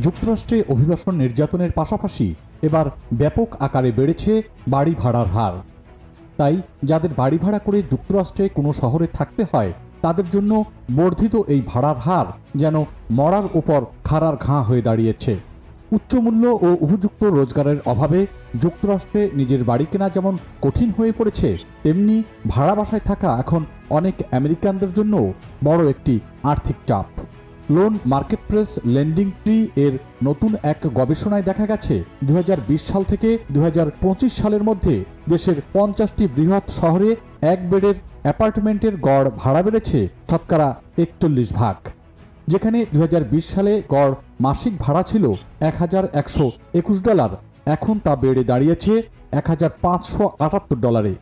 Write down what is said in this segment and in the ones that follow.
যুক্তরাষ্ট্রে অভিবাসন নির্যাতনের পাশাপাশি এবার ব্যাপক আকারে বেড়েছে বাড়ি ভাড়ার হার। তাই যাদের বাড়ি ভাড়া করে যুক্তরাষ্ট্রে কোনো শহরে থাকতে হয় তাদের জন্য বর্ধিত এই ভাড়ার হার যেন মরার উপর খাড়ার ঘা হয়ে দাঁড়িয়েছে। উচ্চমূল্য ও উপযুক্ত রোজগারের অভাবে যুক্তরাষ্ট্রে নিজের বাড়ি কেনা যেমন কঠিন হয়ে পড়েছে, তেমনি ভাড়া বাসায় থাকা এখন অনেক আমেরিকানদের জন্য বড় একটি আর্থিক চাপ। লোন মার্কেটপ্লেস লেন্ডিং ট্রি এর নতুন এক গবেষণায় দেখা গেছে 2020 সাল থেকে 2025 সালের মধ্যে দেশের 50টি বৃহৎ শহরে এক বেডের অ্যাপার্টমেন্টের গড় ভাড়া বেড়েছে শতকরা 41%। যেখানে 2020 সালে গড় মাসিক ভাড়া ছিল $1,121, এখন তা বেড়ে দাঁড়িয়েছে $1,578।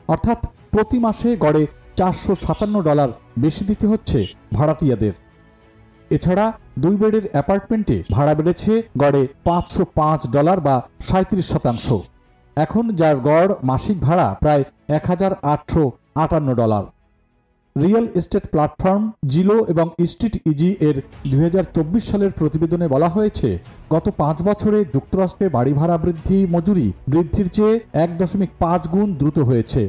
অর্থাৎ প্রতি মাসে গড়ে $457 বেশি দিতে হচ্ছে ভাড়াটিয়াদের। এছাড়া 2 বেডের অ্যাপার্টমেন্টে ভাড়া বেড়েছে গড়ে $505 বা 37%। এখন যার গড় মাসিক ভাড়া প্রায় $1,858। রিয়েল এস্টেট প্ল্যাটফর্ম জিলো এবং স্ট্রিট ইজি এর 2024 সালের প্রতিবেদনে বলা হয়েছে, গত 5 বছরে যুক্তরাষ্ট্রে বাড়ি ভাড়া বৃদ্ধি মজুরি বৃদ্ধির চেয়ে 1.5 গুণ দ্রুত হয়েছে।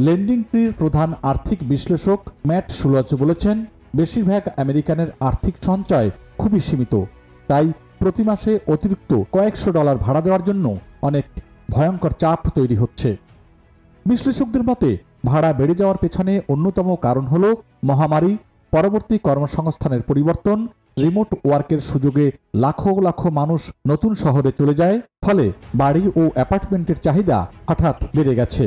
লেন্ডিং ট্রির প্রধান আর্থিক বিশ্লেষক ম্যাট শুলজ বলেছেন, বেশিরভাগ আমেরিকানের আর্থিক সঞ্চয় খুবই সীমিত, তাই প্রতি মাসে অতিরিক্ত কয়েকশো ডলার ভাড়া দেওয়ার জন্য অনেক ভয়ঙ্কর চাপ তৈরি হচ্ছে। বিশ্লেষকদের মতে ভাড়া বেড়ে যাওয়ার পেছনে অন্যতম কারণ হল মহামারী, পরবর্তী কর্মসংস্থানের পরিবর্তন, রিমোট ওয়ার্কের সুযোগে লাখো লাখো মানুষ নতুন শহরে চলে যায়, ফলে বাড়ি ও অ্যাপার্টমেন্টের চাহিদা হঠাৎ বেড়ে গেছে।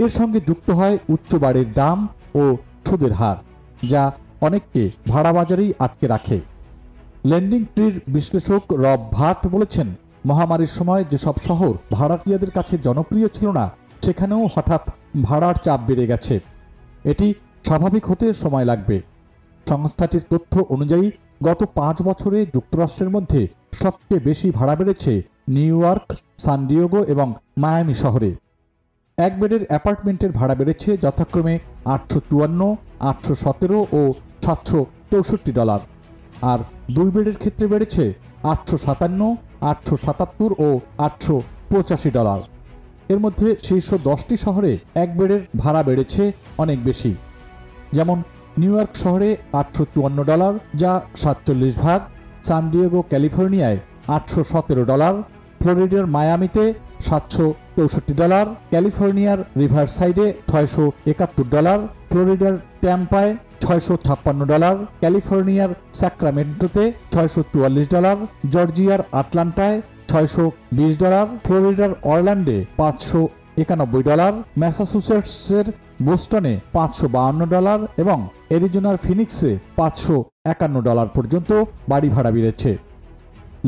এর সঙ্গে যুক্ত হয় উচ্চ বাড়ির দাম ও সুদের হার, যা অনেককে ভাড়া বাজারেই আটকে রাখে। লেন্ডিং ট্রির বিশ্লেষক রব ভাট বলেছেন, মহামারীর সময় যেসব শহর ভাড়াটিয়াদের কাছে জনপ্রিয় ছিল না, সেখানেও হঠাৎ ভাড়ার চাপ বেড়ে গেছে। এটি স্বাভাবিক হতে সময় লাগবে। সংস্থাটির তথ্য অনুযায়ী গত 5 বছরে যুক্তরাষ্ট্রের মধ্যে সবচেয়ে বেশি ভাড়া বেড়েছে নিউ ইয়র্ক, সান ডিয়েগো এবং মায়ামি শহরে। এক বেডের অ্যাপার্টমেন্টের ভাড়া বেড়েছে যথাক্রমে $854, $817 ও $764, আর 2 বেডের ক্ষেত্রে বেড়েছে $857, $877 ও $885। এর মধ্যে শীর্ষ 10টি শহরে এক বেডের ভাড়া বেড়েছে অনেক বেশি। যেমন নিউ ইয়র্ক শহরে $854, যা 47%, সান ডিয়েগো ক্যালিফোর্নিয়ায় $817, ফ্লোরিডার মায়ামিতে $764, ক্যালিফোর্নিয়ার রিভারসাইডে $671, ফ্লোরিডার ট্যাম্পায় $656, ক্যালিফোর্নিয়ার স্যাক্রামেন্টোতে $644, জর্জিয়ার আটলান্টায় $620, ফ্লোরিডার অরল্যান্ডে $591, ম্যাসাচুসেটসের বোস্টনে $552 এবং অ্যারিজোনার ফিনিক্সে $551 পর্যন্ত বাড়ি ভাড়া বেড়েছে।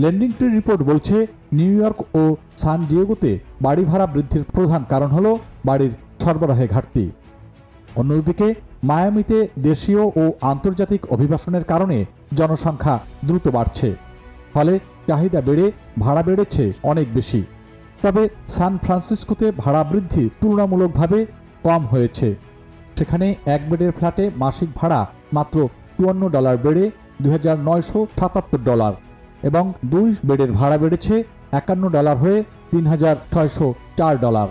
লেন্ডিং ট্রি রিপোর্ট বলছে, নিউ ইয়র্ক ও সান ডিয়েগোতে বাড়ি ভাড়া বৃদ্ধির প্রধান কারণ হল বাড়ির সরবরাহে ঘাটতি। অন্যদিকে মায়ামিতে দেশীয় ও আন্তর্জাতিক অভিবাসনের কারণে জনসংখ্যা দ্রুত বাড়ছে, ফলে চাহিদা বেড়ে ভাড়া বেড়েছে অনেক বেশি। তবে সান ফ্রান্সিসকোতে ভাড়া বৃদ্ধি তুলনামূলকভাবে কম হয়েছে। সেখানে এক বেডের ফ্ল্যাটে মাসিক ভাড়া মাত্র $54 বেড়ে $2,977 এবং 2 বেডের ভাড়া বেড়েছে $51 হয়ে $3,604।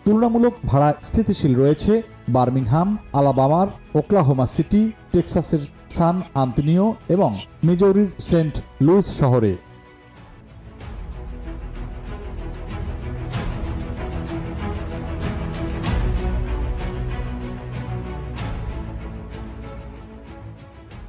তুলনামূলক ভাড়া স্থিতিশীল রয়েছে বার্মিংহাম, আলাবামার ওকলাহোমা সিটি, টেক্সাসের সান আন্তোনিও এবং মিজৌরির সেন্ট লুইস শহরে।